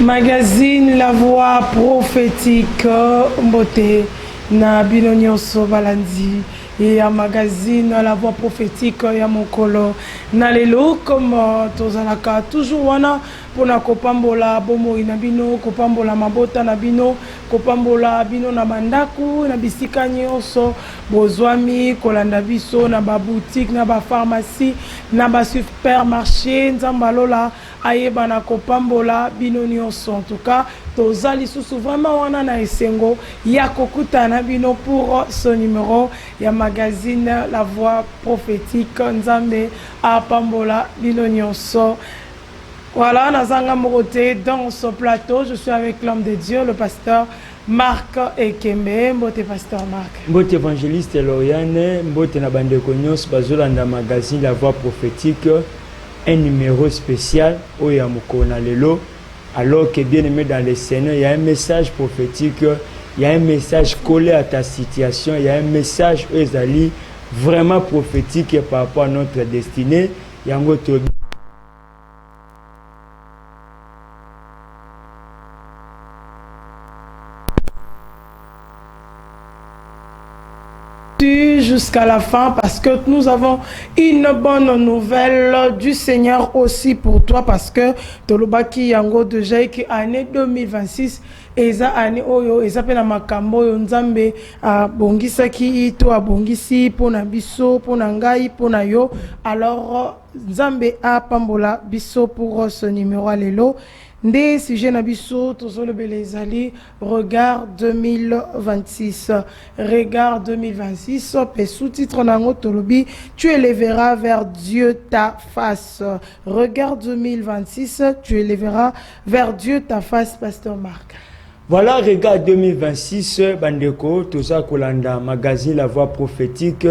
Magazine La Voix prophétique Mbote na bino nyonso balandi et un magazine La Voix prophétique ya mokolo na lelo comme tozalaka toujours wana pona kopambola bomo na bino kopambola mabota na bino kopambola bino na bandaku na bisika nyonso bozwami kolanda biso na ba boutique na ba pharmacie na ba supermarché nzambalola ayeba na kopambola bino nyonso. En tout cas tozali susu vraiment wana na esengo ya kokutana bino pour ce numéro ya magazine La Voix prophétique nzambe apambola bino nyonso. Voilà, Nazanga Moroté dans ce plateau. Je suis avec l'homme de Dieu, le pasteur Marc Ekembe. Mbote pasteur Marc. Mbote évangéliste Lauriane, Mbote Nabande Konyos, Bazolanda magazine La Voix prophétique, un numéro spécial au Yamukona Lelo. Alors que bien aimé dans les scènes, il y a un message prophétique, il y a un message collé à ta situation, il y a un message Ezali vraiment prophétique par rapport à notre destinée. Yango Tobi. Jusqu'à la fin parce que nous avons une bonne nouvelle du Seigneur aussi pour toi parce que Tolobaki Yango déjà qui année 2026 eza année oyo eza pena makambo yo nzambe bongisa ki to abongisi pona biso pona ngai pona yo alors nzambe a pambola biso pour ce numéro lelo. Ndé sujet nabiso tozolo belezali regard 2026 regard 2026 pe sous-titre nango tolobi tu élèveras vers Dieu ta face regard 2026 tu élèveras vers Dieu ta face pasteur Marc. Voilà, regard 2026, Bandeko, tout ça, Kolanda, magazine La Voix prophétique.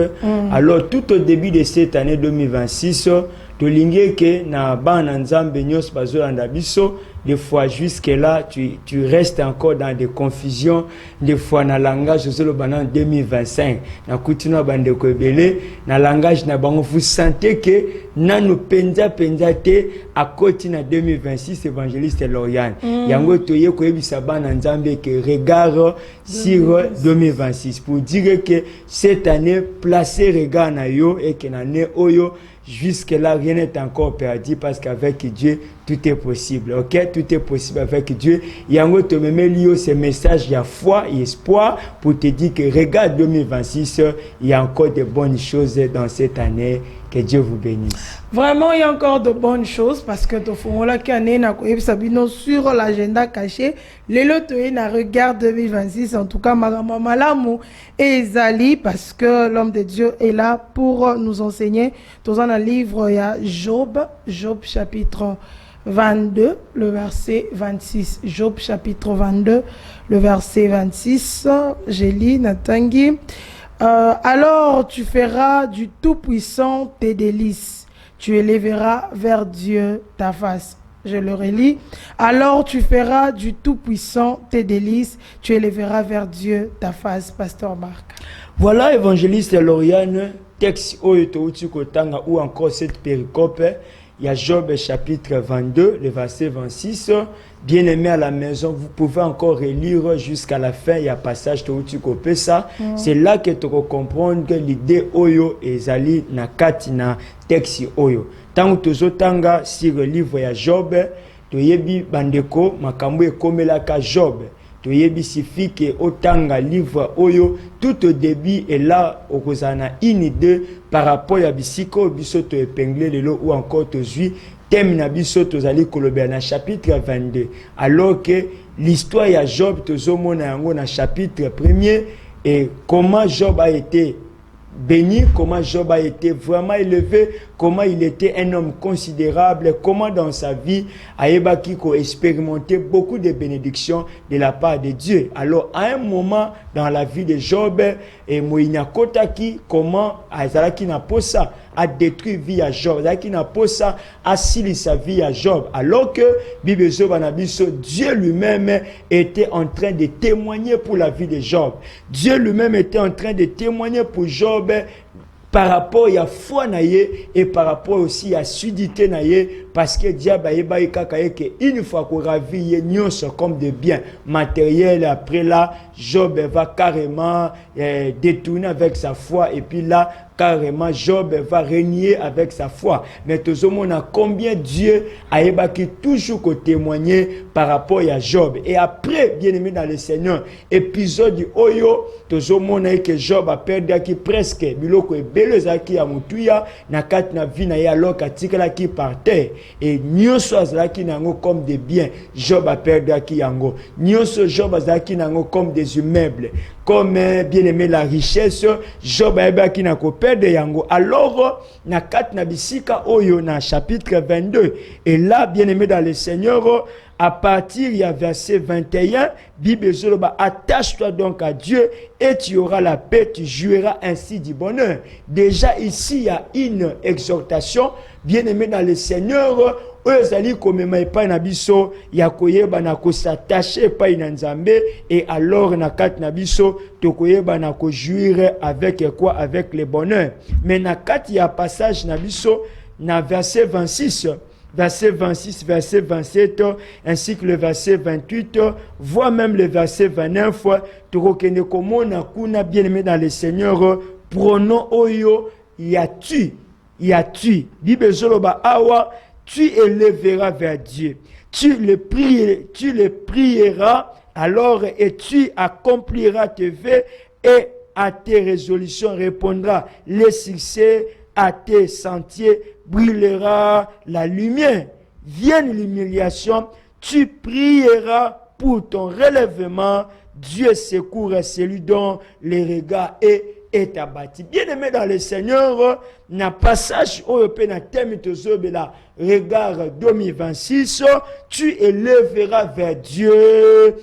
Alors, tout au début de cette année 2026, tu lingué que na ban nzambe nyos bazolanda biso. Des fois, jusque-là, tu restes encore dans des confusions. Des fois, dans le langage, je le banan 2025. Na kutino bandeko ebele, na langage na bango, vous sentez que nanu penza te à côté na 2026 évangéliste Lauriane. Yango toye ko ebisa bana nzambe que regard sur 2026 pour dire que cette année placer regard na yo et que l'année oyo jusque-là, rien n'est encore perdu parce qu'avec Dieu, tout est possible. Ok? Tout est possible avec Dieu. Yango te meme lio ce message, il y a foi et espoir pour te dire que regarde 2026, il y a encore de bonnes choses dans cette année. Que Dieu vous bénisse. Vraiment, il y a encore de bonnes choses parce que tu fais sur l'agenda caché. Les lotos na regard 2026. En tout cas, Malamu et Zali parce que l'homme de Dieu est là pour nous enseigner. Dans un livre, il y a Job chapitre 22, le verset 26. Job chapitre 22, le verset 26. J'ai lu Natangi. Alors tu feras du Tout-Puissant tes délices, tu élèveras vers Dieu ta face. Je le relis. Alors tu feras du Tout-Puissant tes délices, tu élèveras vers Dieu ta face. Pasteur Marc. Voilà, évangéliste Lauriane, texte Kotanga ou encore cette péricope. Il y a Job chapitre 22, le verset 26. Bien aimé à la maison, vous pouvez encore relire jusqu'à la fin. Il y a passage de ça. C'est là que tu comprends que l'idée oyo ezali na kati na texte oyo. Tant que tu tanga sur le livre ya Job, tu yebi bandeko makambo ekomelaka Job. Tu yebi sifi que otanga livre oyo tout au début et là okozana une idée par rapport à bisiko biso to épinglé lelo ou encore to zui thème na biso tozali koloba na chapitre 22 alors que l'histoire ya Job tozomona yango na chapitre 1er et comment Job a été béni, comment Job a été vraiment élevé, comment il était un homme considérable, comment dans sa vie, Aïbaki a expérimenté beaucoup de bénédictions de la part de Dieu. Alors, à un moment dans la vie de Job, et Moïna Kotaki, comment Azalaki n'a pas ça, a détruit vie à Job, Azalaki n'a pas ça, a scellé sa vie à Job. Alors que Bible Job Anabiso, Dieu lui-même était en train de témoigner pour la vie de Job. Dieu lui-même était en train de témoigner pour Job par rapport à foi naye et par rapport aussi à sudité naye, parce que diable a kaka que une fois qu'on ravit nyonso comme de biens matériels, après là Job va carrément détourner avec sa foi, et puis là carrément Job va régner avec sa foi. Mais tout le monde a combien Dieu a qui toujours témoigner par rapport à Job. Et après, bien aimé dans le Seigneur, épisode du Oyo, tout le monde a que Job a perdu qui presque biloko ebeleza qui a mutuya na kat na vie na ya loka tikala qui par terre, et nyonso azalaki nango comme des biens, Job a perdu qui yango. Nyonso Job azalaki nango comme des immeubles, comme bien aimé la richesse, Job a qui na ko perdre yango. Alors na kat na bisika oyo na chapitre 22, et là bien aimé dans le Seigneur, à partir du verset 21, Bible Zoloba, attache-toi donc à Dieu et tu auras la paix, tu jouiras ainsi du bonheur. Déjà ici, il y a une exhortation, bien aimé dans le Seigneur, et alors na kat na biso tokoyeba na ko jouir avec quoi, avec le bonheur. Mais na kat il y a passage na biso na verset 26, verset 26, verset 27, ainsi que le verset 28, voire même le verset 29, tokokende komona kuna bien aimé dans le Seigneur, pronom oyo yatu, Bible zoloba awa, tu élèveras vers Dieu, tu le prieras alors, et tu accompliras tes vœux, et à tes résolutions répondra les succès, à tes sentiers brillera la lumière. Vienne l'humiliation, tu prieras pour ton relèvement. Dieu secourt celui dont les regards est abattu. Bien aimé dans le Seigneur, na passage au na thème de la regard 2026, tu élèveras vers Dieu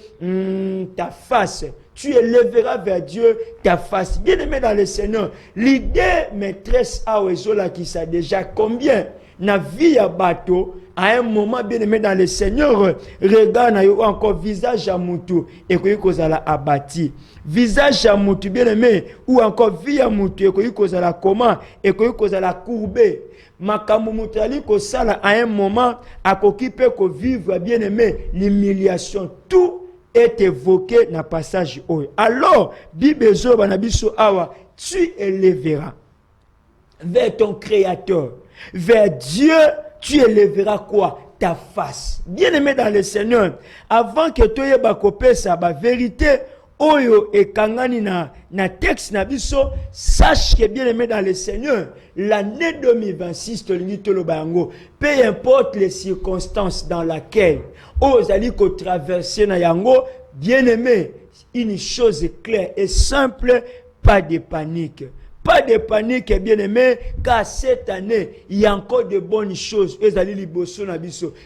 ta face. Tu élèveras vers Dieu ta face. Bien aimé dans le Seigneur, l'idée maîtresse à Oezola qui sait déjà combien na vie à bateau, à un moment bien aimé dans le Seigneur, regarde na yo encore visage à moutou et que kozala abati. Visage à moutou bien aimé ou encore vie à moutou et que kozala comment et que kozala courbé. Makambo mutali ko sala à un moment à kokipe ko vivre bien aimé l'humiliation, tout est évoqué dans le passage. Alors, Bible Zoba na biso awa, tu élèveras vers ton Créateur, vers Dieu, tu élèveras quoi? Ta face. Bien aimé dans le Seigneur, avant que tu aies bakopé sa vérité, oyo et kangani na texte na biso, sache que bien aimé dans le Seigneur, l'année 2026 peu importe les circonstances dans lesquelles osali ko traverser na yango, bien aimé, une chose est claire et simple, pas de panique. Pas de panique, bien aimé, car cette année, il y a encore de bonnes choses.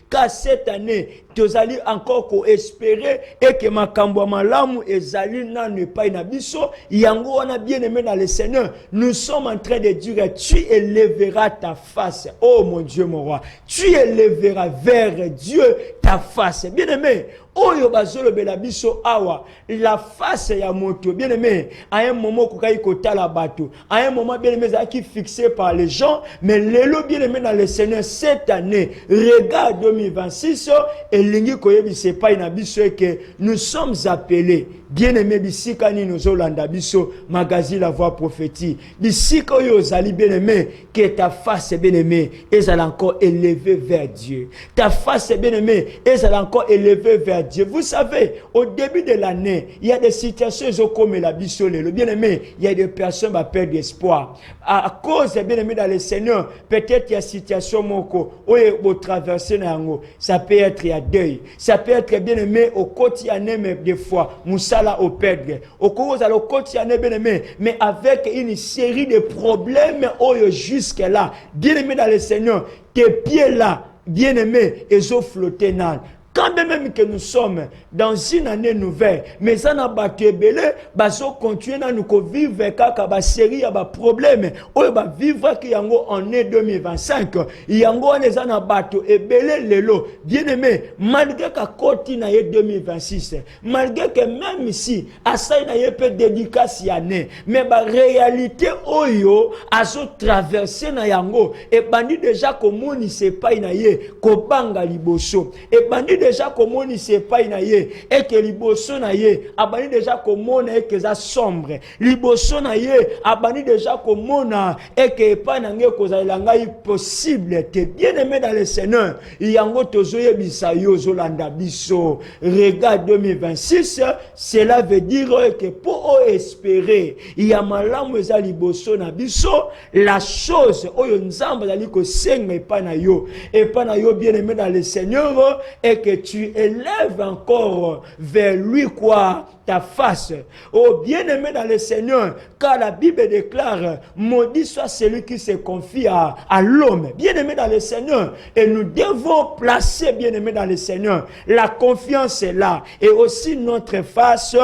Car cette année, tu allez encore espérer et que ma kambouamalamu ezali n'en pas une abisso. Yango on a bien aimé dans le Seigneur. Nous sommes en train de dire, tu élèveras ta face. Oh mon Dieu, mon roi. Tu élèveras vers Dieu ta face. Bien aimé. Oyo bazolo bela biso awa, la face ya moto, bien aimé, à un moment kokai kota la bateau, à un moment bien aimé qui fixé par les gens, mais l'élo bien aimé dans le Seigneur cette année, regarde 2026, et lingi koyebi c'est pas une abisso que nous sommes appelés, bien aimé bisika ni nous olanda biso, magazine la voix prophétique, bisika oyo zali bien aimé, que ta face bien aimé, et ça encore élevé vers Dieu, ta face bien aimé, et ça encore élevé vers Dieu. Vous savez, au début de l'année, il y a des situations comme la bissole, le bien-aimé, il y a des personnes qui perdent espoir. À cause, bien-aimé dans le Seigneur, peut-être il y a des situations où il traverser, ça peut être il y a deuil. Ça peut être bien-aimé au quotidien, même des fois, moussala au perdre. Au quotidien, bien-aimé, mais avec une série de problèmes jusque-là. Bien-aimé dans le Seigneur, tes pieds là, bien-aimé, ils ont flotté. Quand quand même que nous sommes dans une année nouvelle, mais ça n'a pas été belé, baso continuer à nous vivre kaka ba série ya ba problème, ou ba vivre ki yango en année 2025, yango on est na bato ebele lelo, bien aimé, malgré ka koti na ye 2026, malgré que même si asai na ye peut dédicace année, mais ba réalité oyo aso traverser na yango, et bandi déjà komoni c'est pas na ye, ko banga liboso, et bandi déjà komoni c'est pas na ye, et que liboso na ye, abandi déjà komona et que ça sombre, liboso na ye, abandi déjà komona et que pas na nge ko za langai possible, te bien aimé dans le Seigneur, yango tozoye bisayo zolanda biso, regarde 2026, cela veut dire que pour espérer, il y a malamu za liboso na biso, la chose oyo nzamba zali ko senga pa na yo, et pas na yo bien aimé dans le Seigneur, et que tu élèves encore vers lui quoi ta face. Oh bien aimé dans le Seigneur, car la Bible déclare, maudit soit celui qui se confie à l'homme. Bien aimé dans le Seigneur, et nous devons placer bien aimé dans le Seigneur, la confiance est là, et aussi notre face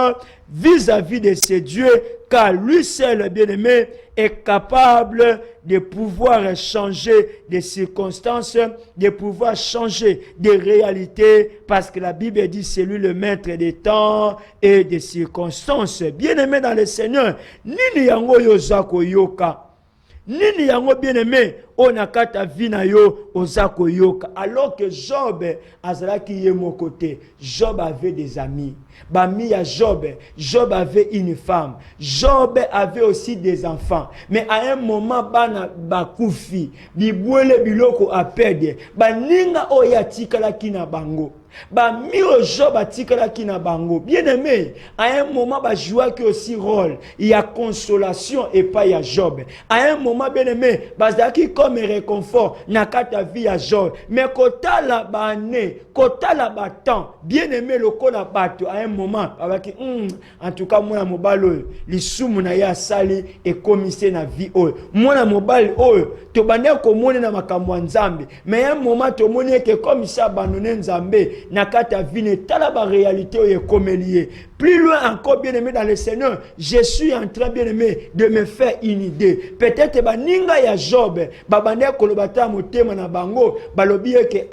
vis-à-vis de ces dieux, car lui seul, bien-aimé, est capable de pouvoir changer des circonstances, de pouvoir changer des réalités, parce que la Bible dit c'est lui le maître des temps et des circonstances. Bien-aimé dans le Seigneur, nini yango yozako yoka, nini yango bien-aimé, on a kata vina yo ozako yoka, alors que Job azalaki ye mon côté. Job avait des amis. Bami à Job, Job avait une femme. Job avait aussi des enfants. Mais à un moment, bana bakufi, bibwele biloko apede, baninga oya tikala kina bango. Ba miro Job atikala kina bango. Bien aimé, à un moment ba joua qui aussi rôle. Il y a consolation et pas il y a Job. À un moment bien aimé, bazaki comme réconfort nakata vie à Job. Mais kota la bané, kota la batan. Bien aimé le kona bato à un moment abaki en tout cas moi mobalo lisumu na ya sali et commissaire na vie oyo. Moi mobile oyo to bande ko mone na makambo nzambe. Mais un moment to mone que comme ça banone nzambe nakata vine talaba réalité oye komelie. Plus loin encore bien aimé dans le Seigneur, je suis en train bien aimé de me faire une idée. Peut-être baninga ya Job, babande kolobata motema na bango, balobi que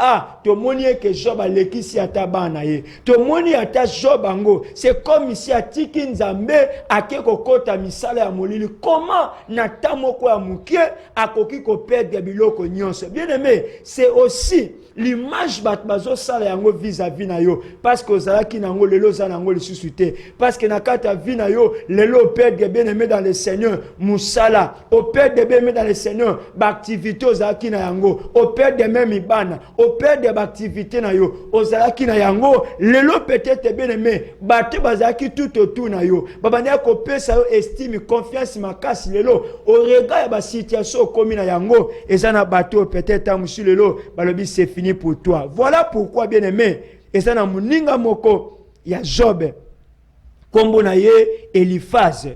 to moni que Job alekisi atabana ye. To moni ata Job bango, c'est comme ici atiki nzambe akeko kota misala ya molili. Comment nata moko ya mukie akoki ko perdre biloko nyonso. Bien aimé, c'est aussi l'image batbazo sala yango vis-à-vis na yo, parce que ozalaki nango lelo za nango lisusuté, parce que nakata vi na yo lelo perdre bien aimé dans le Seigneur musala, au perdre bien aimé dans le Seigneur activité ozalaki na yango, au perdre même ibana, au perdre activité na yo ozalaki na yango lelo peut-être bien aimé baté bazaki tout autour na yo babandi ko pesa yo estime confiance makasi lelo au regard ya ba situation komi na yango ezana bato peut-être amusu lelo balobi c'est fini pour toi. Voilà pourquoi bien aimé et ça na muninga moko ya Job kombo na ye Eliphaz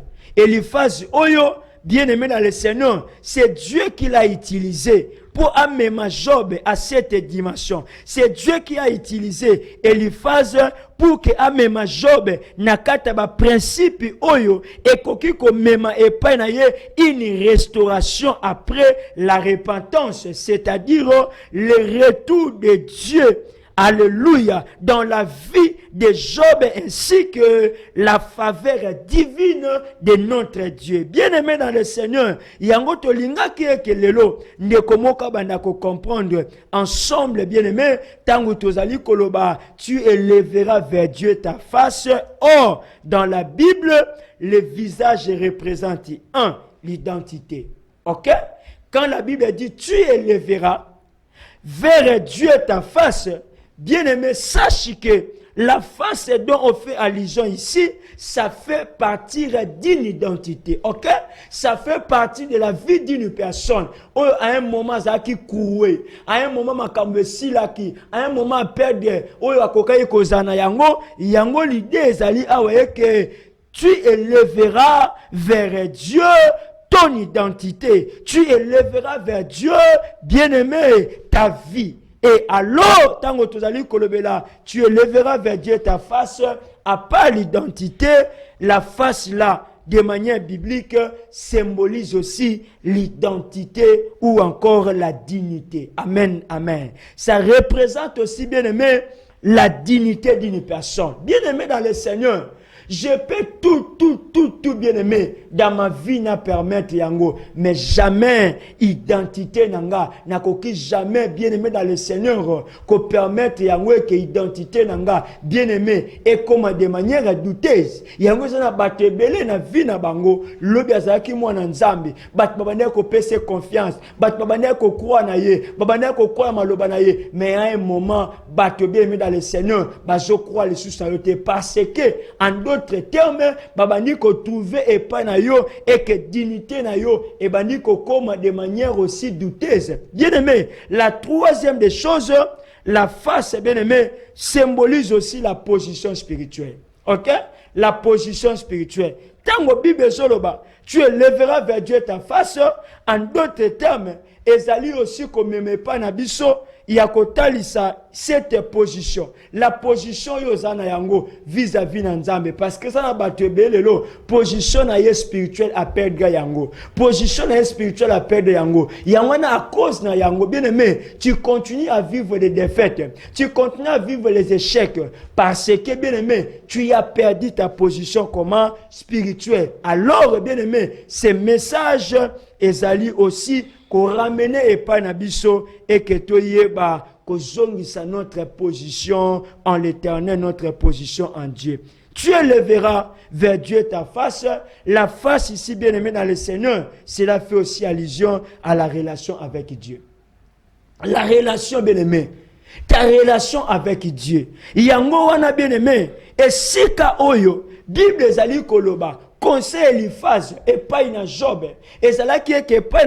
oyo bien aimé dans le Seigneur, c'est Dieu qui l'a utilisé pour amener Job à cette dimension. C'est Dieu qui a utilisé Eliphaz pour que amema Job nakata ba principe oyo ekoki ko mema et pas na ye une restauration après la repentance, c'est-à-dire le retour de Dieu. Alléluia, dans la vie de Job ainsi que la faveur divine de notre Dieu. Bien-aimé dans le Seigneur, yango tolinga ki lelo ndeko moka banda ko comprendre ensemble bien-aimé tangu tozali koloba tu élèveras vers Dieu ta face. Or, dans la Bible, le visage représente l'identité. OK? Quand la Bible dit tu élèveras vers Dieu ta face, bien-aimé, sache que la face dont on fait allusion ici, ça fait partie d'une identité, ok? Ça fait partie de la vie d'une personne. À un moment, ça qui courait, à un moment, à un moment, perdre, yango l'idée, que tu élèveras vers Dieu ton identité. Tu élèveras vers Dieu, bien-aimé, ta vie. Et alors, tango tozali kolobela, tu élèveras vers Dieu ta face, à part l'identité, la face là, de manière biblique, symbolise aussi l'identité ou encore la dignité. Amen, amen. Ça représente aussi, bien aimé, la dignité d'une personne. Bien aimé dans le Seigneur, je peux tout bien aimé dans ma vie n'a permettre yango, mais jamais identité nanga, n'a koki jamais bien aimé dans le Seigneur, ko permettre yango que identité nanga bien aimé et comme de manière douteuse. Yango ça na batebele na vie na bango, lobi azaki mwana nzambe, bat babane ko pese confiance, bat babane ko croire na ye, babane ko croire maloba na ye, mais à un moment bato bien aimé dans le Seigneur, ba je crois les sous parce que en d'autres termes, babani ko trouver et pas na yo et que dignité na yo et bani ko comme de manière aussi douteuse. Bien aimé, la troisième des choses, la face bien aimé symbolise aussi la position spirituelle. OK? La position spirituelle. Tango Bible soloba, tu élèveras vers Dieu ta face, en d'autres termes, ezali aussi comme me pas na biso. Il y a cette position. La position yozana yango vis-à-vis nanzambe. Parce que ça n'a pas te belelo. Position na ye spirituelle à perdre yango. Position na ye spirituelle à perdre yango. Yangwana à cause na yango. Bien aimé, tu continues à vivre des défaites. Tu continues à vivre les échecs. Parce que, bien aimé, tu as perdu ta position comment? Spirituelle. Alors, bien aimé, ces messages, ezali aussi qu'on ramène et pas nabiso et que toyeba qu'on zongisa notre position en l'Éternel, notre position en Dieu. Tu élèveras vers Dieu ta face. La face ici bien aimée dans le Seigneur, cela fait aussi allusion à la relation avec Dieu. La relation bien aimée, ta relation avec Dieu. Yango wana bien aimé, et sika oyo Bible ezali koloba. Conseil Eliphaz et pas une Job. Et c'est là qui est que pas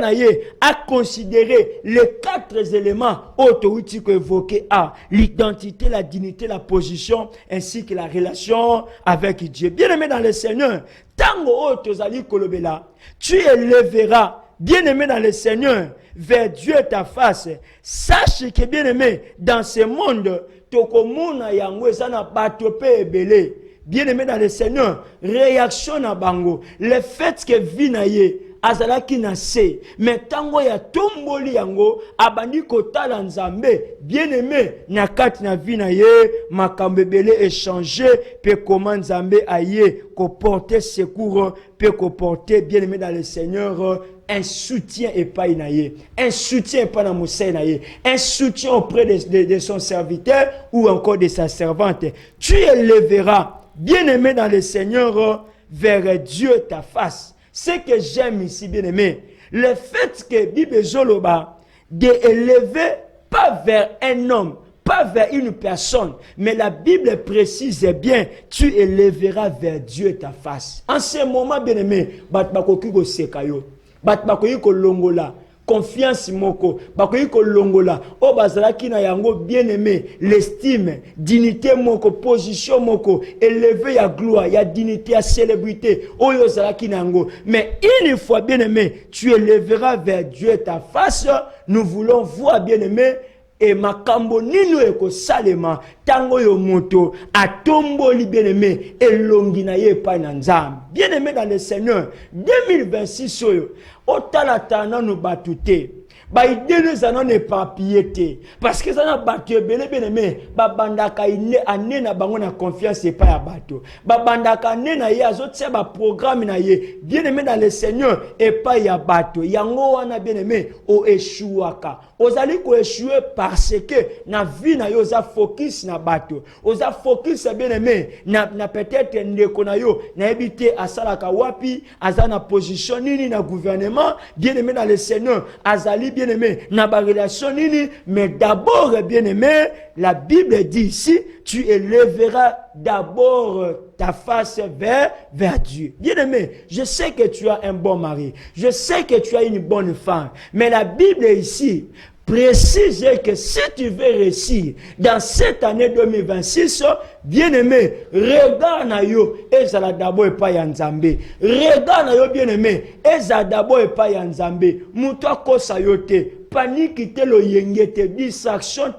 à considérer les 4 éléments autorités évoqués à l'identité, la dignité, la position ainsi que la relation avec Dieu. Bien aimé dans le Seigneur, tango otozali kolobela, tu élèveras bien aimé dans le Seigneur vers Dieu ta face. Sache que bien aimé dans ce monde, tokomona yango ezana bato pe ebele. Bien aimé dans le Seigneur, réaction à bango, le fait que vinaye azala ki na se, mais tango ya tomboli yango abandi kotala nzambe, bien aimé na kati na vinaye makambe belé échanger pe comment nzambe aye ko porter secours pe ko porter bien aimé dans le Seigneur un soutien et pas inaye, un soutien et pas na moussa inaye, un soutien auprès de son serviteur ou encore de sa servante. Tu élèveras bien aimé dans le Seigneur vers Dieu ta face. Ce que j'aime ici, bien aimé, le fait que Bible Zoloba d'élever pas vers un homme, pas vers une personne, mais la Bible précise bien, tu élèveras vers Dieu ta face. En ce moment, bien aimé, batbakoki ko sekayo, batbakoki ko longola. Confiance moko, bakoyi ko longola, o bazalaki na yango bien aimé, l'estime, dignité moko, position moko, élevé ya gloire, ya dignité, ya célébrité, o yo zalaki na yango. Mais une fois bien aimé, tu élèveras vers Dieu ta face. Nous voulons voir bien aimé et makambo nino eko salema tango yo moto atomboli bien aimé elongi na ye pa na nzambe. Bien aimé dans le Seigneur, 2026 oyo otalatana no batute ba idene zanon éparpillé parce que ça na bato belé bien aimé ba bandaka ine anena bango na confiance et pas ya bato ba bandaka nena ye azotia ba programme na ye bien aimé dans le Seigneur et pas ya bato yango wana bien aimé o échouaka ozali ko échouer parce que na vie na yo za focus na bato oza focus bien aimé na peut-être ndeko na yo na ebité asalaka wapi azana position nini na gouvernement bien aimé dans le Seigneur azali bien aimé na ba relation nini mais d'abord bien aimé la Bible dit ici tu élèveras d'abord ta face vers Dieu. Bien aimé, je sais que tu as un bon mari, je sais que tu as une bonne femme, mais la Bible ici précise que si tu veux réussir dans cette année 2026, bien aimé, regarde na yo, ezala d'abord et pas yanzambe. Regarde na yo, bien aimé, ezala d'abord et pas yanzambe. Muto kosa yote. panique, le yengete, distraction,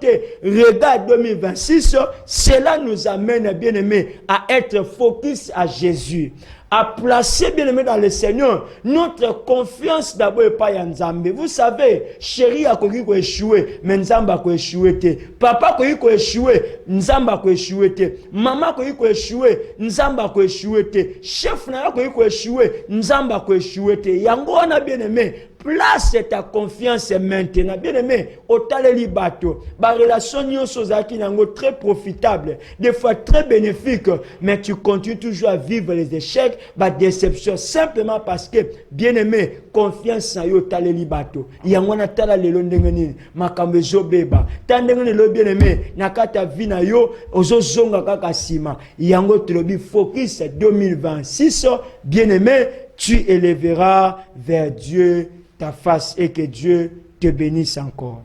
regard 2026, cela nous amène, bien aimé, à être focus à Jésus. À placer, bien aimé, dans le Seigneur, notre confiance d'abord et pas en Nzambe. Vous savez, chéri a connu qu'on échoué, mais Nzamba qu'on échoué. Papa connu qu'on échoué, Nzamba qu'on échoué. Maman connu qu'on échoué, Nzamba qu'on échoué. Chef n'a connu qu'on échoué, Nzamba qu'on échoué. Yango on a bien aimé. Place ta confiance maintenant. Bien aimé, au taleli bateau. La relation qui est très profitable, des fois très bénéfique, mais tu continues toujours à vivre les échecs, la déception, simplement parce que, bien aimé, confiance en yo taleli bateau. Yangwana tala lelo ndengeni, makambe beba. Tandengeni lo bien aimé, nakata vina yo, ozo zonga kaka sima. Yango trobi focus 2026, bien aimé, tu élèveras vers Dieu ta face et que Dieu te bénisse encore.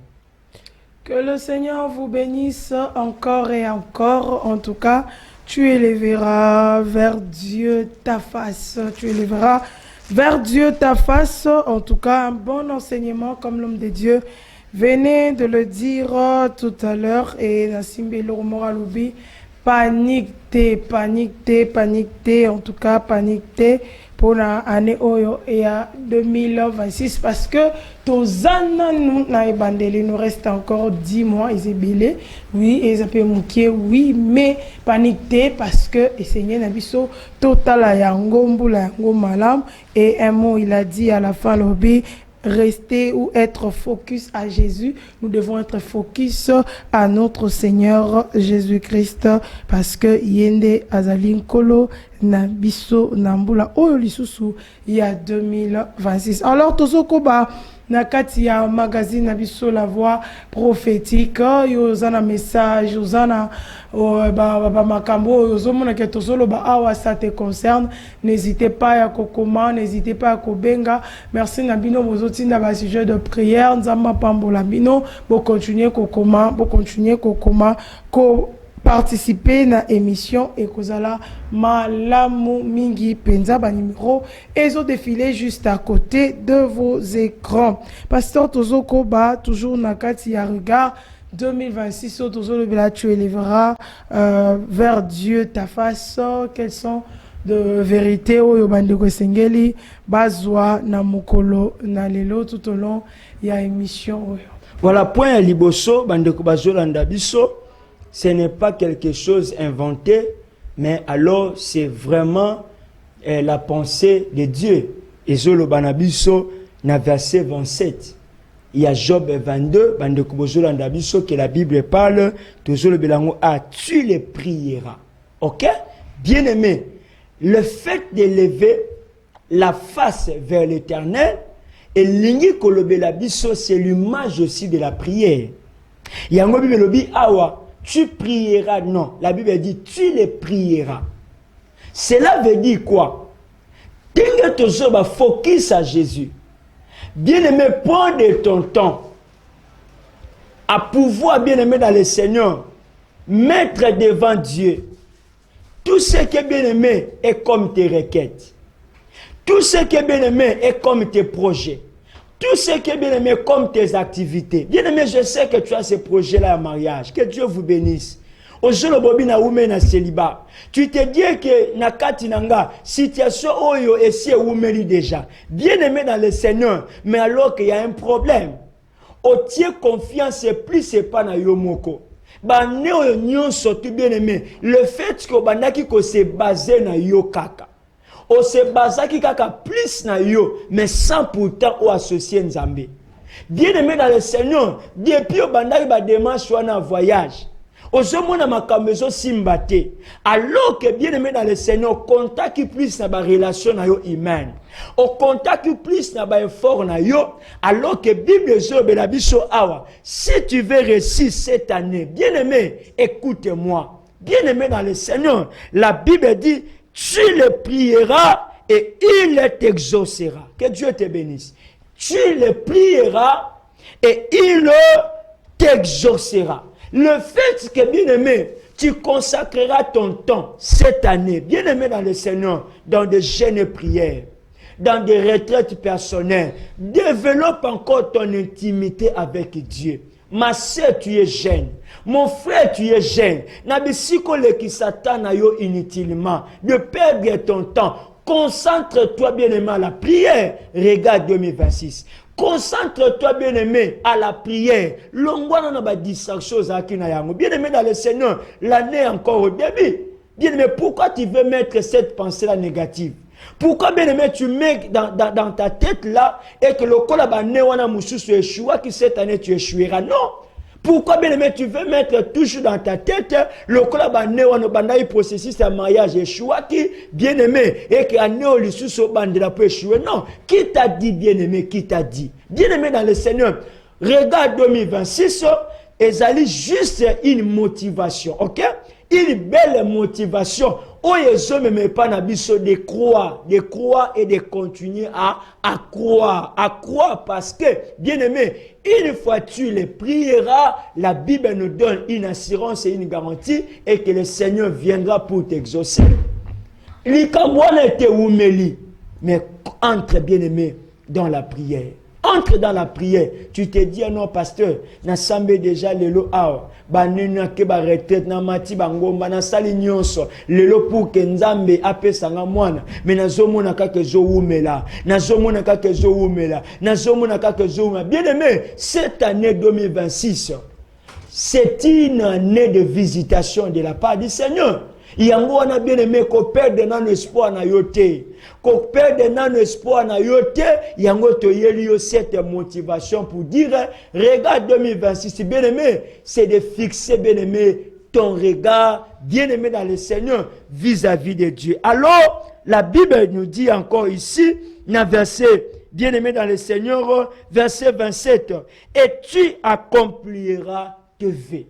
Que le Seigneur vous bénisse encore et encore. En tout cas, tu élèveras vers Dieu ta face. Tu élèveras vers Dieu ta face. En tout cas, un bon enseignement comme l'homme de Dieu venait de le dire tout à l'heure. Et Nassimbe Loromoraloubi, panique, en tout cas, panique pour l'année et à 2026 parce que Tozana nous nous reste encore 10 mois Isabelle oui et ça peut manquer oui mais paniquer parce que et Seigneur Nabiso total yango mbula yango malam et un mot il a dit à la fin lobby rester ou être focus à Jésus. Nous devons être focus à notre Seigneur Jésus-Christ parce que yende azalinkolo na biso nambula oyo lisusu il y a 2026. Alors tozokoba na kati ya magazine na biso la voix prophétique yo zana message yo zana ba makambo yo zomona ke tozolo ba awa ça te concerne, n'hésitez pas à kokoma, n'hésitez pas à kobenga. Merci na bino bozotinda ba sujet de prière nzamba pambola bino bo continuer kokoma ko participer na émission et kozala malamu mingi penza ba numéro ezo défiler juste à côté de vos écrans. Pasteur Tozoko ba toujours na kati ya regard 2026 Tozolo bela tu élèveras vers Dieu ta face. Quelles sont de vérité oyo bandeko sengeli bazwa na mokolo na lelo tout au long ya émission oyo. Voilà point liboso bandeko bazolanda biso. Ce n'est pas quelque chose inventé, mais alors c'est vraiment la pensée de Dieu. Et Zolo Banabiso, na verset 27. Il y a Job 22, que la Bible parle, Tozolo Belango, tu les prieras. Ok? Bien aimé, le fait d'élever la face vers l'éternel, et l'ingi kolobelabiso, c'est l'image aussi de la prière. Il y a un Bible awa. Tu prieras, non. La Bible dit, tu les prieras. Cela veut dire quoi? Tenga toujours focus à Jésus. Bien-aimé, prends de ton temps à pouvoir, bien-aimé dans le Seigneur, mettre devant Dieu tout ce qui est bien-aimé est comme tes requêtes. Tout ce qui est bien-aimé est comme tes projets. Tout ce qui est bien aimé comme tes activités. Bien aimé, je sais que tu as ces projets-là en mariage. Que Dieu vous bénisse. Aujourd'hui, na oume na célibat. Tu te dis que na kati nanga situation oyo esi oumeli déjà. Bien aimé dans le Seigneur, mais alors qu'il y a un problème. O tie confiance plus c'est pas na yomoko. Ba ne oyo nyonso tu bien aimé. Le fait que bandaki ko se baser na yo kaka. On se basaki kaka plus na yo, mais sans pourtant ou associer Nzambe. Bien aimé dans le Seigneur, depuis au bandaki ba démarche ou en voyage. Ozomona makamezo simbate. Alors que bien aimé dans le Seigneur, contact plus na ba relation na yo humaine. Au contact plus na ba effort na yo, alors que Bible zo bela biso awa. Si tu veux réussir cette année, bien aimé, écoute-moi. Bien aimé dans le Seigneur, la Bible dit tu le prieras et il t'exaucera. Que Dieu te bénisse. Tu le prieras et il t'exaucera. Le fait que, bien aimé, tu consacreras ton temps cette année, bien aimé dans le Seigneur, dans des jeûnes et prières, dans des retraites personnelles. Développe encore ton intimité avec Dieu. Ma sœur, tu es jeune. Mon frère, tu es jeune. Nabisiko le qui Satan a yo inutilement. De perdre ton temps. Concentre-toi bien-aimé à la prière. Regarde 2026. Concentre-toi bien-aimé à la prière. Longwa n'a pas distraction à qui na yango. Bien-aimé dans le Seigneur, l'année est encore au début. Bien-aimé, pourquoi tu veux mettre cette pensée-là négative? Pourquoi bien-aimé tu mets dans ta tête là et que le kolaba newana mususu échoua qui cette année tu échoueras? Non. Pourquoi bien-aimé tu veux mettre toujours dans ta tête le kolaba newana bandaï processus de mariage échoua qui bien-aimé et que année au lisusu bandela peut échouer? Non. Qui t'a dit bien-aimé? Qui t'a dit? Bien-aimé dans le Seigneur, regarde 2026 ezali juste une motivation, ok? Une belle motivation. Oh, ils ne pas de croire et de continuer à croire. À croire parce que, bien aimé, une fois tu les prieras, la Bible nous donne une assurance et une garantie et que le Seigneur viendra pour t'exaucer. L'Ikamwana était oumeli, mais entre bien aimé dans la prière. Entre dans la prière. Tu te dis, non, pasteur, na sambe déjà lelo awa. Banena ke ba retraite na mati bangomba na sali nyonso. Lelo pour que nzambe apesanga mwana. Mais nazomona kaka zoumela. Nazomona kaka zoumela. Nazomona kaka zoumela. Bien aimé, cette année 2026, c'est une année de visitation de la part du Seigneur. Yango wana bien aimé ko perdre nan espoir na yote. Ko perdre nan espoir na yote, yango to yeli yo cette motivation pour dire regarde 2026 bien aimé, c'est de fixer bien aimé ton regard bien aimé dans le Seigneur vis-à-vis de Dieu. Alors, la Bible nous dit encore ici dans verset bien aimé dans le Seigneur verset 27 et tu accompliras tes vœux.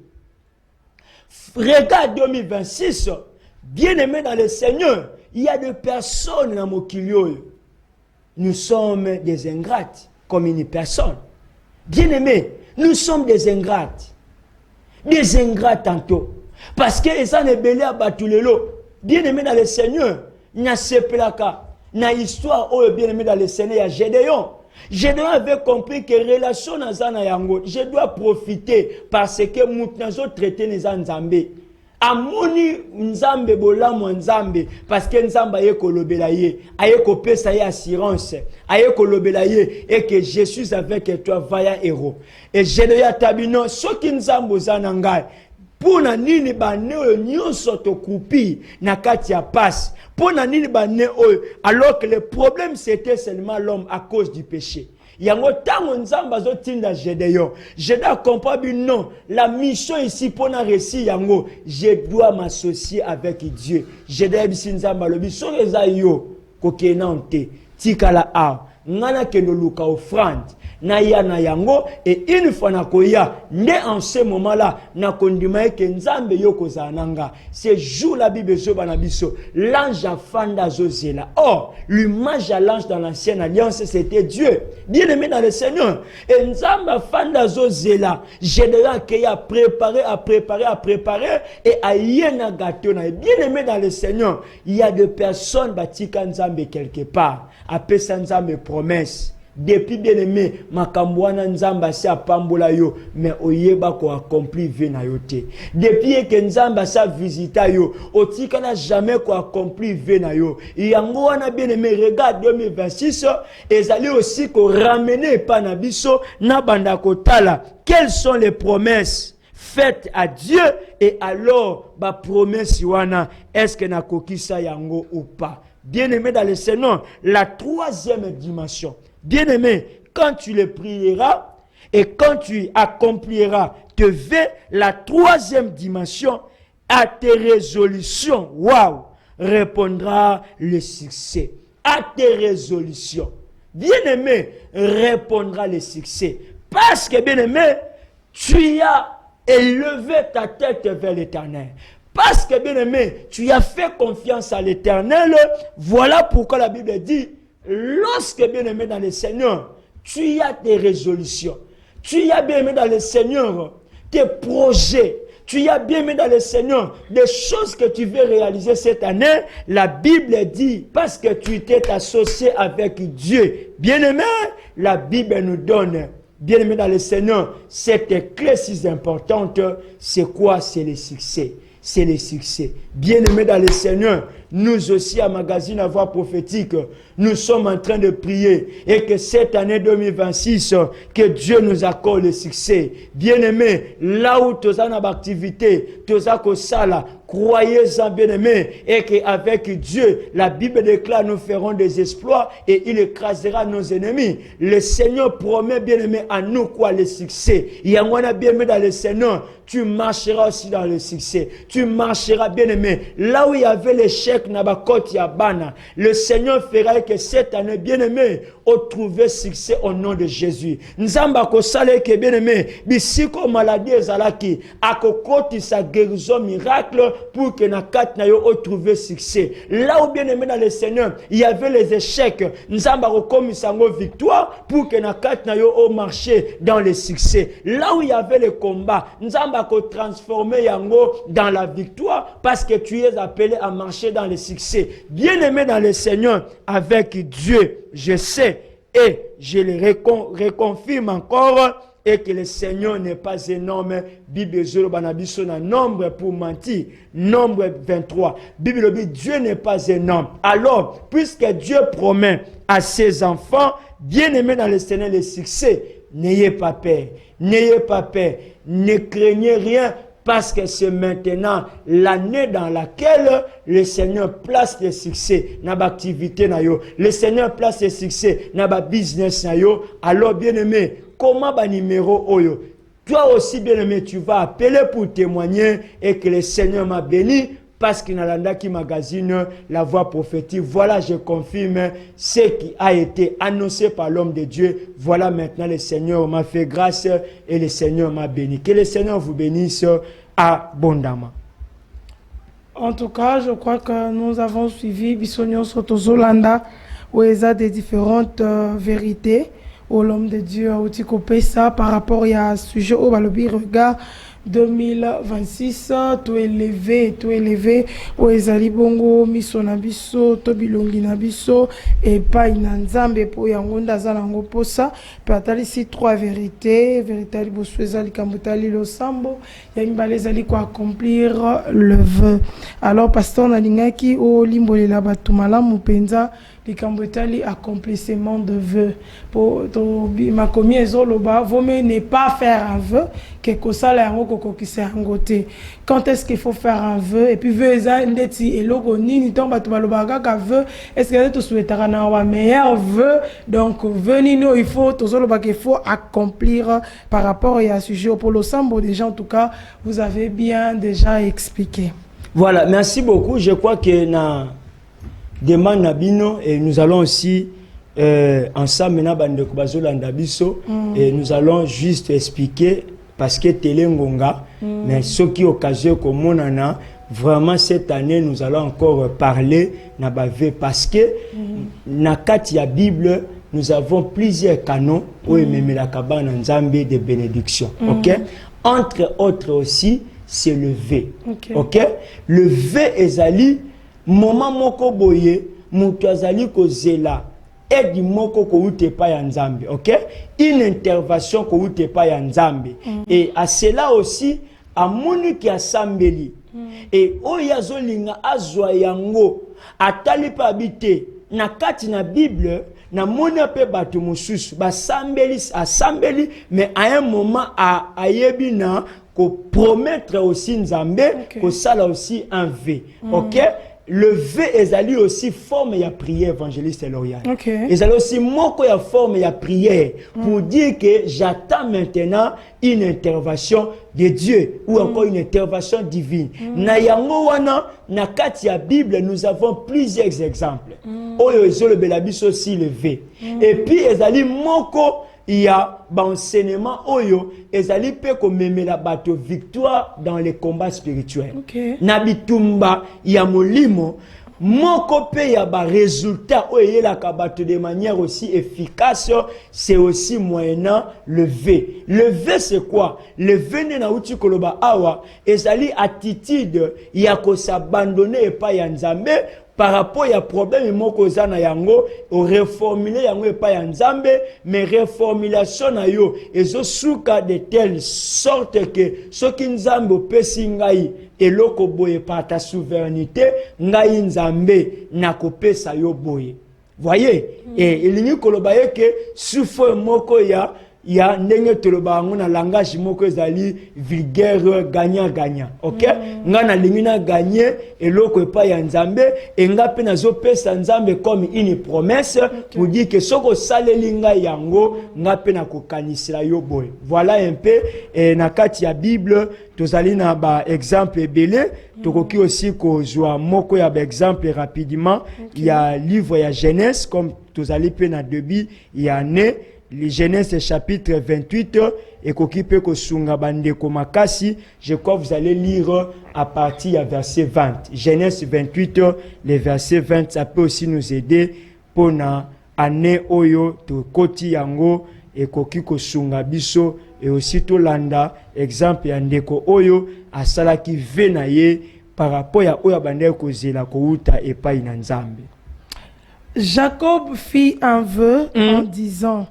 Regarde 2026, bien-aimé dans le Seigneur, il y a des personnes dans mon kilio. Nous sommes des ingrates, comme une personne. Bien-aimé, nous sommes des ingrates. Des ingrats tantôt. Parce que ça n'est belé à Batulelo. Bien-aimé dans le Seigneur, il y a ce plaka. Dans l'histoire, où bien-aimé dans le Seigneur, il y a Gédéon. Gédéon avait compris que relation na zana yango, je dois profiter parce que moutnazo traité les Nzambe. Amoni Nzambe bolamo Nzambe parce que Nzambe aye kolobela ye, aye kopesa ye assurance, aye kolobela ye et que je suis avec toi vaillant héros. Et Gédéon tabino soki Nzambe zana ngai. Pona nini bane oyo nyonso to kupi na kati ya passe. Pona nini bane oyo alors que le problème c'était seulement l'homme à cause du péché. Yango tango nzamba zo tinda Gédéon. Gédéon comprend bien non, la mission ici pona récit yango, je dois m'associer avec Dieu. Gédéon bisi nzamba lobi so eza yo kokenante tikala a ngana kendo luka offrande. Naya na yango et une fois na koya né en ce moment là na kondima ke nzambe yoko zananga ce jour la Bible zoba na biso l'ange afanda zozela. Or l'image à l'ange dans l'ancienne alliance c'était Dieu bien aimé dans le Seigneur et nzambe afanda zozela Gédéon qui a préparé et a yena gâteau na bien aimé dans le Seigneur il y a des personnes batika nzambe quelque part apesa nzambe promesse. Depuis bien aimé, makambwana nzamba si apambola yo, mais oyeba ko accompli vena yote. Depuis que nzamba sa visita yo, otika na jamais ko accompli vena yo. Yango wana bien aimé, regarde 2026, ezali aussi ko ramener pa na biso na banda kotala. Quelles sont les promesses faites à Dieu et alors ba promesse wana est-ce que na kokisa yango ou pas? Bien aimé dans le Seigneur, la troisième dimension. Bien-aimé, quand tu le prieras et quand tu accompliras tes vœux, la troisième dimension à tes résolutions, waouh, répondra le succès. À tes résolutions, bien-aimé, répondra le succès. Parce que, bien-aimé, tu as élevé ta tête vers l'Éternel. Parce que, bien-aimé, tu as fait confiance à l'Éternel. Voilà pourquoi la Bible dit, lorsque bien aimé dans le Seigneur, tu as tes résolutions, tu as bien aimé dans le Seigneur tes projets, tu as bien aimé dans le Seigneur, des choses que tu veux réaliser cette année, la Bible dit, parce que tu t'es associé avec Dieu. Bien-aimé, la Bible nous donne, bien-aimé dans le Seigneur, cette clé si importante, c'est quoi? C'est le succès. C'est le succès. Bien-aimé dans le Seigneur, nous aussi à Magazine à Voix Prophétique, nous sommes en train de prier et que cette année 2026, que Dieu nous accorde le succès. Bien-aimé, là où tu as une activité, tu as que ça là, croyez-en bien-aimé, et qu'avec Dieu, la Bible déclare, nous ferons des exploits et il écrasera nos ennemis. Le Seigneur promet bien-aimé à nous quoi? Le succès. Il y a un bien-aimé dans le Seigneur, tu marcheras aussi dans le succès. Tu marcheras bien-aimé. Là où il y avait l'échec, le Seigneur fera que cette année, bien-aimé, on trouve succès au nom de Jésus. Nzamba ko sale que bien-aimé, bisiko maladie ezalaki, akokoti sa guérison miracle pour que na kat na yo on trouve succès. Là où bien-aimé dans le Seigneur, il y avait les échecs, nzamba ko komisango victoire pour que na kat na yo on marcher dans le succès. Là où il y avait le combat, nzamba ko transformer yango dans la victoire parce que tu es appelé à marcher dans le succès. Bien-aimé dans le Seigneur, avec Dieu, je sais et je le reconfirme encore et que le Seigneur n'est pas énorme. Bible Banabiso na nombre pour mentir. Nombre 23. Bible dit Dieu n'est pas énorme. Alors, puisque Dieu promet à ses enfants, bien-aimés dans le Seigneur, le succès, n'ayez pas peur. N'ayez pas peur. Ne craignez rien. Parce que c'est maintenant l'année dans laquelle le Seigneur place le succès dans l'activité. Le Seigneur place le succès dans le business. Alors, bien-aimé, comment va numéro oyo? Toi aussi, bien-aimé, tu vas appeler pour témoigner et que le Seigneur m'a béni. Parce qu'il y a un qui magazine la voix prophétique. Voilà, je confirme ce qui a été annoncé par l'homme de Dieu. Voilà, maintenant le Seigneur m'a fait grâce et le Seigneur m'a béni. Que le Seigneur vous bénisse abondamment. En tout cas, je crois que nous avons suivi Bissonio Sotozolanda, où il y a des différentes vérités. Au l'homme de Dieu, au Tikopesa, par rapport à ce sujet, au Balobi, regarde. 2026 tout élevé o ezali bongo miso na biso to bilongi na biso et pas ina nzambe po yango ndaza nango posa pe atalisi trois vérités ali bosu ezali kambutali losambo ya mibale ezali ko accomplir le vœu. Alors pasteur nalingaki o limbolela bato malamu penza likambo etali accomplissement de vœux pour to makomi ezoloba vaut mieux ne pas faire un vœu que kosala yango kokokisa yango te. Quand est-ce qu'il faut faire un vœu et puis vœu eza ndeti eloko nini to bato balobaka ka vœu est-ce que to souhaitera na wa meilleur vœu donc vœu nini il faut tozoloba qu'il faut accomplir par rapport à sujet pour le sambo déjà en tout cas vous avez bien déjà expliqué. Voilà, merci beaucoup. Je crois que na demande Nabino et nous allons aussi ensemble et nous allons juste expliquer parce que Téléngonga mais ce qui occasion comme on en a vraiment cette année nous allons encore parler parce que na katia Bible nous avons plusieurs canons où même la cabane nzambe de bénédiction. OK, entre autres aussi c'est le V. OK, le V ezali moment moko boye mutu azali kozela edi moko ko utepa ya nzambe. OK, une intervention ko utepa ya nzambe et à cela aussi amoni ki asambeli et oyazo linga azwa yango atali pa bité na kati na Bible na mona pe bato mususu basambeli asambeli mais à un moment a yebina ko promettre aussi nzambe ko sala aussi un V. OK, le V ezali aussi forme ya prière évangéliste Lauriane. Ezali aussi moko ya forme ya prière pour dire que j'attends maintenant une intervention de Dieu ou encore une intervention divine. Na yango wana na kati ya Bible nous avons plusieurs exemples. Oyo ezolo belabiso aussi le V. Et puis ezali moko il y a enseignement oyo ezali pe ko memela bato victoire dans les combats spirituels. Na bitumba ya molimo moko pe ya ba résultat oye la kabato de manière aussi efficace, c'est aussi moyennant le V. Le V c'est quoi? Le V na uti koloba awa ezali attitude ya ko s'abandonner et pas ya nzambe par rapport à problème moko zana yango o reformuler yango et pas ya nzambe, mais reformulation na yo ezo suka de telle sorte que soki nzambe opesi ngai eloko boye par ta souveraineté ngai nzambe na kopesa yo boye. Voyez, et il koloba que souffre moko ya ndenge toloba ngo na langage moko ezali vulgaire gagnant. OK? Nga na lingina gagner eloko epa ya nzambe et nga pe nazo pesa nzambe comme une promesse pour dire que soko saleli nga yango nga pe na kokanisela yo boy. Voilà un peu na kati ya Bible tozali na ba exemple ebele tokoki aussi ko joa moko ya ba exemple rapidement. Il y a livre ya Genèse comme tozali pe na début ya né le Genèse chapitre 28 et kokipe ko sunga bande ko makasi, je crois que vous allez lire à partir du verset 20. Genèse 28 le verset 20 ça peut aussi nous aider pour na année oyo to koti yango et koki ko sunga biso et aussi to landa exemple ya ndeko oyo asala ki venaye par rapport ya oyo bande ko zela ko uta epai na nzambe. Jacob fit un vœu en disant: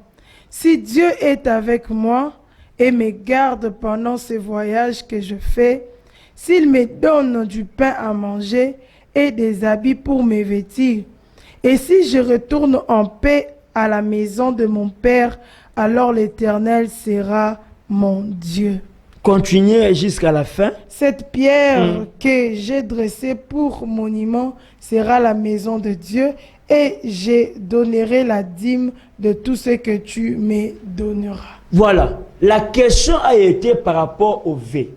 si Dieu est avec moi et me garde pendant ces voyages que je fais, s'il me donne du pain à manger et des habits pour me vêtir, et si je retourne en paix à la maison de mon Père, alors l'Éternel sera mon Dieu. Continuez jusqu'à la fin. Cette pierre que j'ai dressée pour monument sera la maison de Dieu, et je donnerai la dîme de tout ce que tu me donneras. Voilà, la question a été par rapport au V.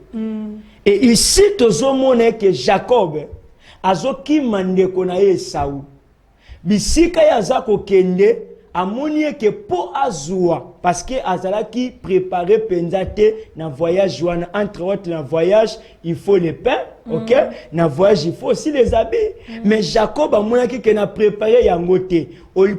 Et ici, tu as que Jacob a qui mande konaye Saou. Bisika ya zako kende amoni que pour azua parce que azala qui préparer penzate na voyage wana, entre autres na voyage il faut le pain. OK, na voyage il faut aussi les habits. Mais Jacob a mona ki na préparé yango te.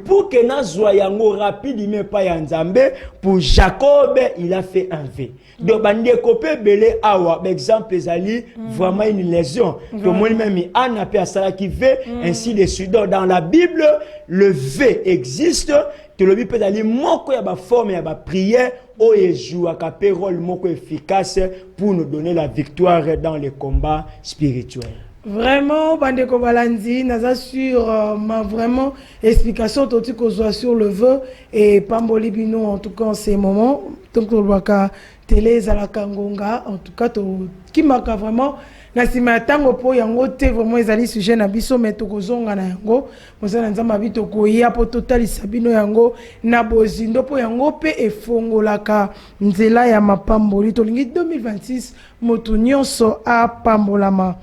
Pour que na zwa yango rapide mais pas ya nzambe, pour Jacob il a fait un V. Donc bande kopé belé awa par exemple ezali vraiment une lésion. Que moi même Anna pe asala qui V ainsi de suite. Dans la Bible le V existe. Tu le peut aller moko ya ba forme ya ba prière o joue à capé rôle moko efficace pour nous donner la victoire dans les combats spirituels. Vraiment, Bandeko Balandi, naza sur ma vraiment explication tout qu'on soit sur le vœu et Pamboli Bino en tout cas en ces moments. Donc on voit que télé zala kangonga en tout cas qui marque vraiment. Nasima tango po yango te vraiment ezali sujet na biso mais tokozonga na yango mosala nzamba bito koya po total sabino yango na bozindo po yango pe efongolaka nzela ya mapamboli tolingi 2026 moto nyonso a pambolama.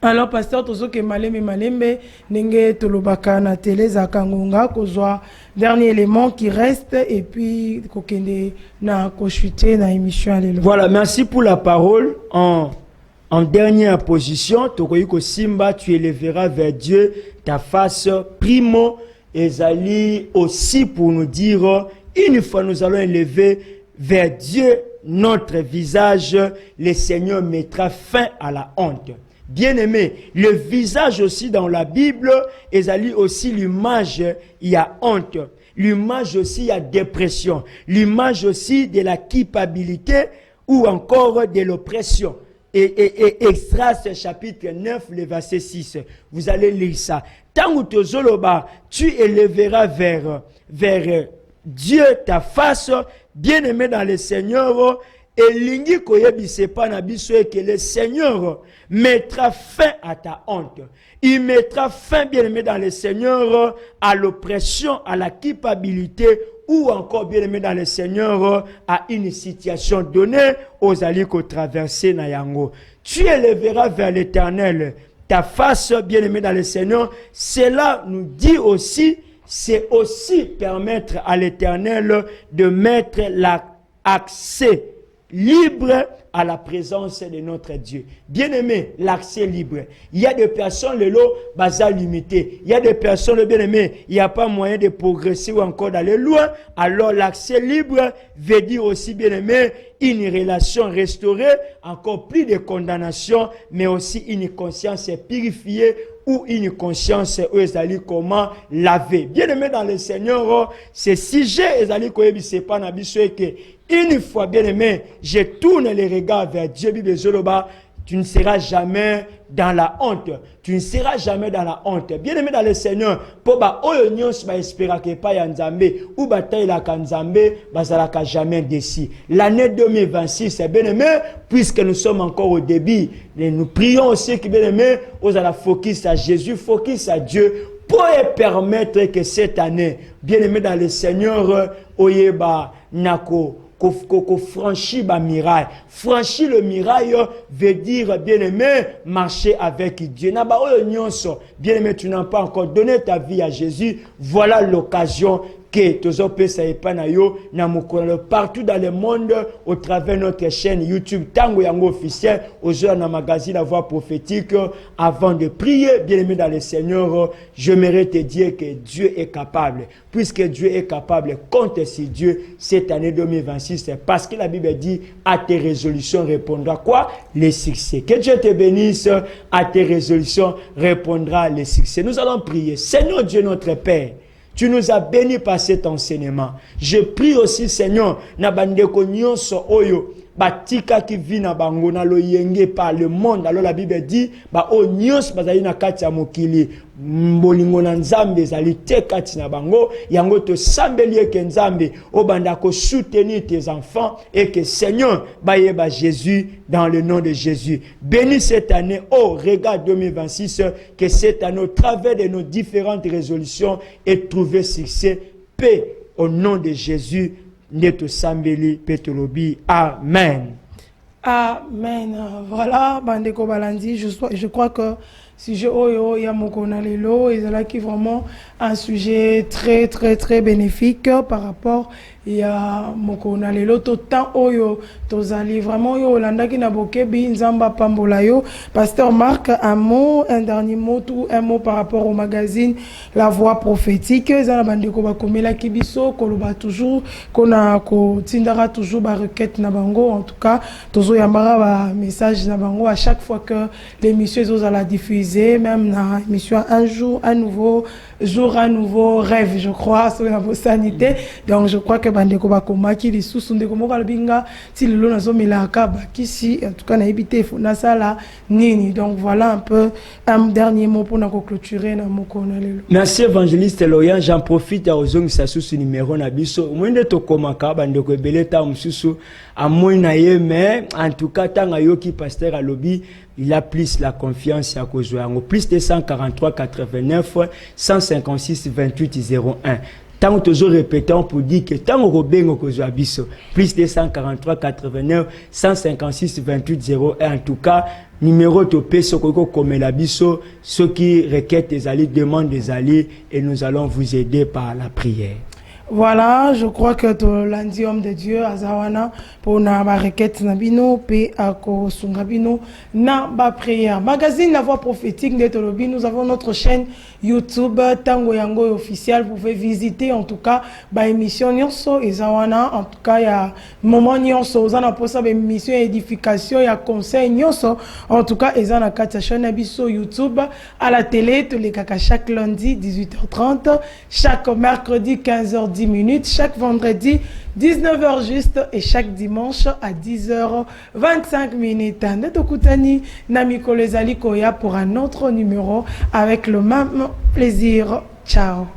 Alors pasteur tozo ke malembe nenge tolobaka na télé za kangonga kozwa dernier élément qui reste et puis kokende na kochuter na émission alelo. Voilà, merci pour la parole. En dernière position, Tokoyiko Simba, tu élèveras vers Dieu ta face. Primo, ezali aussi pour nous dire, une fois nous allons élever vers Dieu notre visage, le Seigneur mettra fin à la honte. Bien-aimé, le visage aussi dans la Bible, ezali aussi l'image, il y a honte. L'image aussi, il y a dépression. L'image aussi de la culpabilité ou encore de l'oppression. Et Extras chapitre 9, le verset 6. Vous allez lire ça. Tant que tu élèveras vers Dieu ta face, bien-aimé dans le Seigneur, et lingi koyebi sepa na biso que le Seigneur mettra fin à ta honte. Il mettra fin, bien-aimé dans le Seigneur, à l'oppression, à la culpabilité, ou encore, bien-aimé dans le Seigneur, à une situation donnée aux alliés qu'on traversait na yango. Tu élèveras vers l'Éternel ta face, bien-aimé dans le Seigneur. Cela nous dit aussi, c'est aussi permettre à l'Éternel de mettre l'accès libre à la présence de notre Dieu. Bien-aimé, l'accès libre. Il y a des personnes, le lot, bazar limité. Il y a des personnes, bien-aimé, il n'y a pas moyen de progresser ou encore d'aller loin. Alors l'accès libre veut dire aussi, bien-aimé, une relation restaurée, encore plus de condamnation, mais aussi une conscience purifiée ou une conscience où ils allaient comment laver. Bien-aimé dans le Seigneur, c'est si j'ai ils allaient quoi c'est pas n'abissé que une fois bien-aimé, je tourne les regards vers Dieu, Bible Zoloba, tu ne seras jamais dans la honte. Tu ne seras jamais dans la honte. Bien-aimé dans le Seigneur, pour ba oyonyos ba espéra que pas ya Nzambe ou ba taïla ka Nzambe, ba zalaka jamais déci. L'année 2026 est bien-aimé, puisque nous sommes encore au début. Et nous prions aussi que bien-aimé, aux à la focus à Jésus, focus à Dieu, pour permettre que cette année, bien-aimé dans le Seigneur, oyeba nako franchir le mirail. Franchir le mirail veut dire, bien-aimé, marcher avec Dieu. Bien-aimé, tu n'as pas encore donné ta vie à Jésus. Voilà l'occasion que partout dans le monde, au travers de notre chaîne YouTube, Tango Yango officiel, aux heures dans le magazine La Voix prophétique, avant de prier, bien-aimé dans le Seigneur, je j'aimerais te dire que Dieu est capable. Puisque Dieu est capable, compte sur Dieu cette année 2026, parce que la Bible dit, à tes résolutions répondra quoi? Les succès. Que Dieu te bénisse, à tes résolutions répondra les succès. Nous allons prier. Seigneur Dieu notre Père, tu nous as bénis par cet enseignement. Je prie aussi, Seigneur, na bandeko nyonso oyo batika ki vi na bango na loyenge par le monde. Alors la Bible dit, ba o nyonso bazali na kati ya mokili mbolingo na Nzambe zali te kati na bango, yango to sambeli ke Nzambe obanda ko soutenir tes enfants et que Seigneur bayeba Jésus dans le nom de Jésus. Bénis cette année, oh regarde 2026, que cette année au travers de nos différentes résolutions ait trouvé succès, paix au nom de Jésus. Neto Sambeli Petolobi. Amen. Amen. Voilà, Bandeko Balandi, je crois que sujet Oyo Yamokona Lelo est là qui est vraiment un sujet très très très bénéfique par rapport à Mokona Lelo. Totan Oyo, Tozali, vraiment Yo Olanda qui n'a boké Binzamba Pambolayo. Pasteur Marc, un mot, un dernier mot, tout un mot par rapport au magazine La Voix prophétique. Zana Bandeko Bakomela Kibiso, Koloba toujours, Ko Tindara toujours ba requête Nabango. En tout cas, Tozo Yambara ba message Nabango à chaque fois que l'émission est à la diffuser. Même dans l'émission un jour, un nouveau jour, un nouveau rêve, je crois, sur la sanité. Donc, je crois que Bandeko Bakoma qui est sous son décomo Kalbinga, si le lot n'a pas mis la caba, qui si, en tout cas, n'a évité, Fonasala, Nini. Donc, voilà un peu un dernier mot pour nous clôturer. Merci, évangéliste Loyan. J'en profite à Ozong Sassou, ce numéro Nabiso. Au moins de Tokomaka, Bandeko Beleta, Msusu, à Moïnaye, mais en tout cas, Tangayoki, pasteur à lobby, il a plus la confiance à Kozouango. Plus de 143 89 156 28 01. Tant que toujours répétons pour dire que tant que Robengo Kozouabiso, plus de 143 89 156 28 01. En tout cas, numéro topé Sokoko comme l'abisso, ceux qui requêtent des alliés demandent des alliés et nous allons vous aider par la prière. Voilà, je crois que lundi homme de Dieu Azawana pour na ba requête nabino pe ako sungabino na ba prière. Magazine La Voix prophétique de Tolobi, nous avons notre chaîne YouTube Tango Yango officiel, vous pouvez visiter en tout cas ba émission nyonso Azawana, en tout cas il y a moment nyonso zana posa ba émission édification, il y a conseil nyonso, en tout cas ezana kata chaîne abiso YouTube à la télé tous les kaka chaque lundi 18h30, chaque mercredi 15h10 minutes, chaque vendredi 19h juste et chaque dimanche à 10h25 minutes. Netokutani Namiko Lezali Koya pour un autre numéro avec le même plaisir. Ciao.